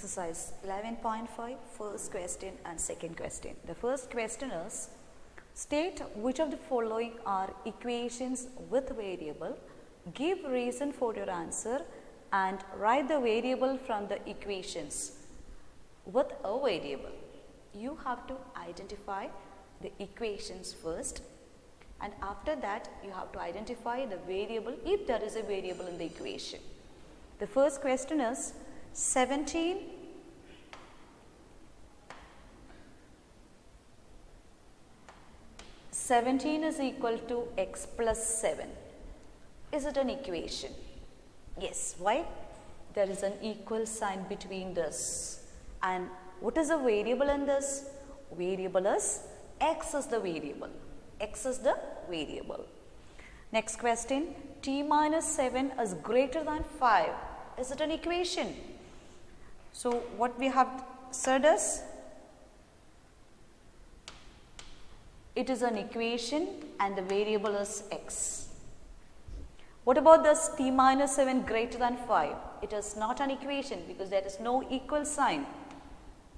Exercise 11.5, first question and second question. The first question is, state which of the following are equations with variable, give reason for your answer and write the variable from the equations with a variable. You have to identify the equations first, and after that you have to identify the variable if there is a variable in the equation. The first question is 17 is equal to x plus 7. Is it an equation? Yes. Why? There is an equal sign between this. And what is the variable in this? Variable is x is the variable. X is the variable. Next question, t minus 7 is greater than 5. Is it an equation? So what we have said is, it is an equation and the variable is x. What about this t minus 7 greater than 5? It is not an equation because there is no equal sign.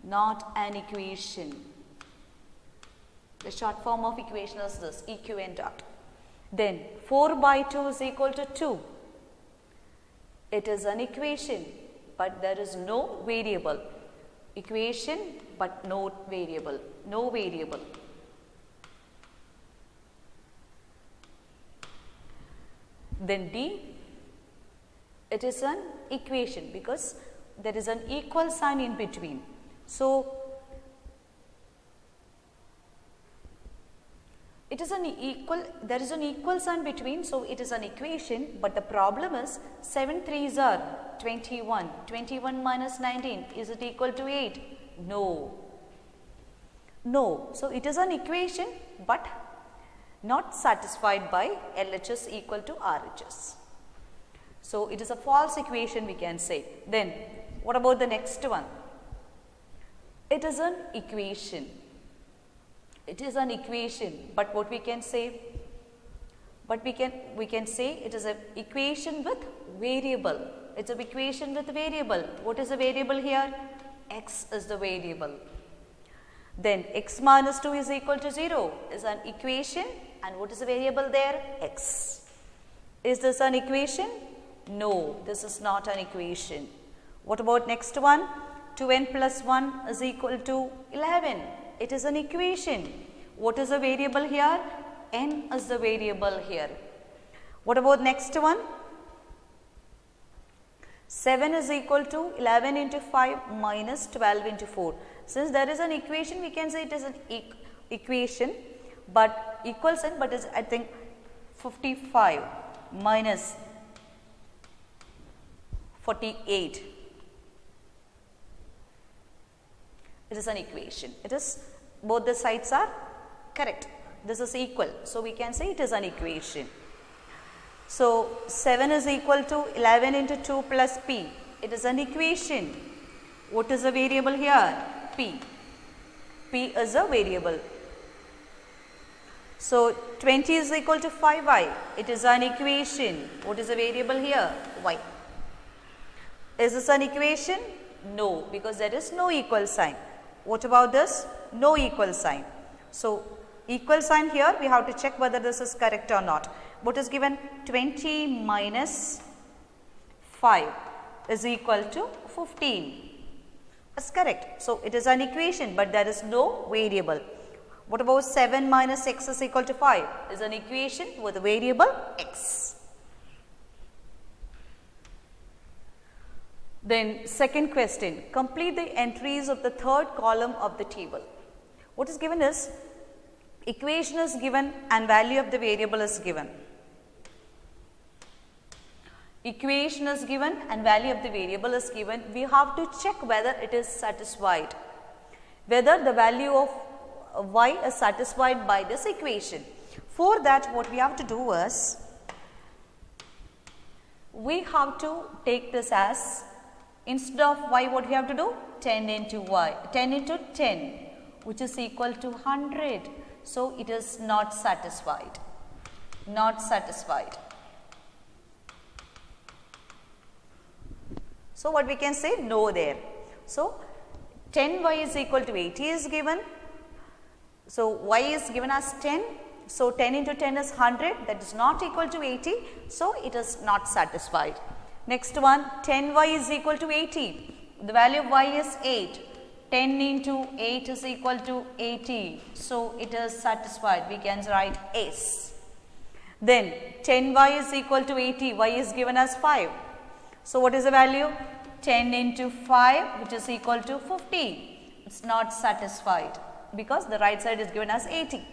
Not an equation. The short form of equation is this, eq dot. Then 4 by 2 is equal to 2. It is an equation, but there is no variable. Equation but no variable. No variable. Then D, it is an equation because there is an equal sign in between. So it is an equal, there is an equal sign between, so it is an equation, but the problem is 7 3s are 21. 21 minus 19, is it equal to 8? No. No. So it is an equation, but not satisfied by LHS equal to RHS. So it is a false equation, we can say. Then what about the next one? It is an equation. It is an equation, but what we can say? But we can say it is an equation with variable. It's an equation with variable. What is the variable here? X is the variable. Then x minus 2 is equal to 0 is an equation, and what is the variable there? X. Is this an equation? No, this is not an equation. What about next one? 2n plus 1 is equal to 11. It is an equation. What is the variable here? N is the variable here. What about next one? 7 is equal to 11 into 5 minus 12 into 4. Since there is an equation, we can say it is an equation, but equal sign, but is I think 55 minus 48. It is an equation. It is, both the sides are correct. This is equal. So we can say it is an equation. So 7 is equal to 11 into 2 plus p. It is an equation. What is the variable here? P. P is a variable. So 20 is equal to 5y. It is an equation. What is the variable here? Y. Is this an equation? No, because there is no equal sign. What about this? No equal sign. So equal sign here, we have to check whether this is correct or not. What is given? 20 minus 5 is equal to 15. That's correct. So it is an equation, but there is no variable. What about 7 minus x is equal to 5? Is an equation with a variable x. Then second question, complete the entries of the third column of the table. What is given is, equation is given and value of the variable is given. Equation is given and value of the variable is given. We have to check whether it is satisfied, whether the value of y is satisfied by this equation. For that, what we have to do is, we have to take this as, instead of y, what we have to do? 10 into y, 10 into 10, which is equal to 100. So it is not satisfied. Not satisfied. So what we can say? No there. So 10y is equal to 80 is given. So y is given as 10. So 10 into 10 is 100, that is not equal to 80. So it is not satisfied. Next one, 10y is equal to 80. The value of y is 8. 10 into 8 is equal to 80. So it is satisfied. We can write S. Then 10y is equal to 80. Y is given as 5. So what is the value? 10 into 5, which is equal to 50. It's not satisfied because the right side is given as 80.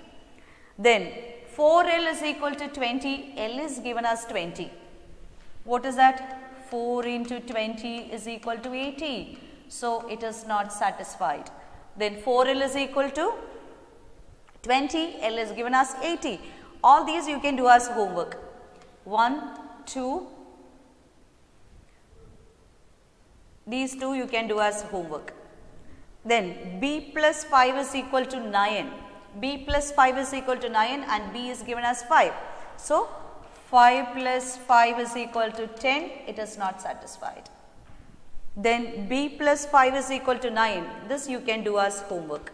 Then 4L is equal to 20. L is given as 20. What is that? 4 into 20 is equal to 80. So it is not satisfied. Then 4L is equal to 20. L is given as 80. All these you can do as homework. 1, 2. These two you can do as homework. Then B plus 5 is equal to 9. B plus 5 is equal to 9 and B is given as 5. So 5 plus 5 is equal to 10. It is not satisfied. Then B plus 5 is equal to 9. This you can do as homework.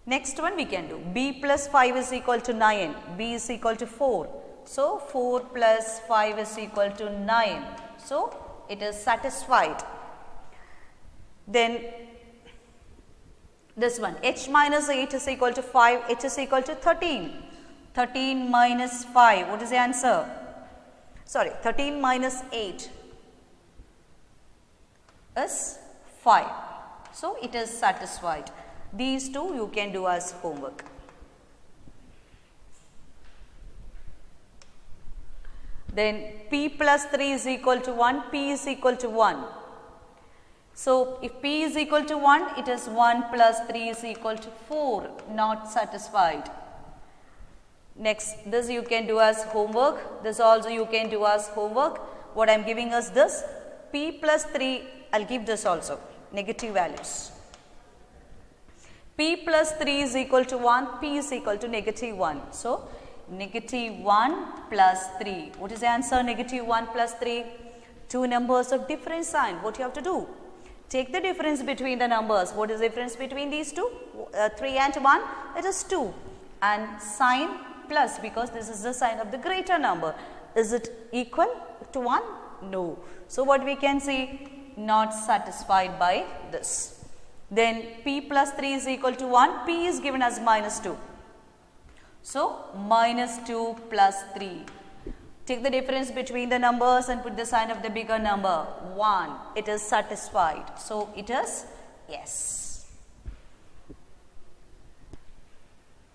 Next one we can do. B plus 5 is equal to 9. B is equal to 4. So 4 plus 5 is equal to 9. So it is satisfied. Then this one, h minus 8 is equal to 5, h is equal to 13. 13 minus 5, what is the answer? Sorry, 13 minus 8 is 5. So it is satisfied. These two you can do as homework. Then P plus 3 is equal to 1, P is equal to 1. So if P is equal to 1, it is 1 plus 3 is equal to 4, not satisfied. Next, this you can do as homework, this also you can do as homework. What I am giving us this, P plus 3, I will give this also, negative values. P plus 3 is equal to 1, P is equal to negative 1. So, negative 1 plus 3. What is the answer? Negative 1 plus 3. Two numbers of different sign. What you have to do? Take the difference between the numbers. What is the difference between these two? 3 and 1, it is 2. And sign plus, because this is the sign of the greater number. Is it equal to 1? No. So what we can see? Not satisfied by this. Then P plus 3 is equal to 1. P is given as minus 2. So minus 2 plus 3. Take the difference between the numbers and put the sign of the bigger number. 1. It is satisfied. So it is yes.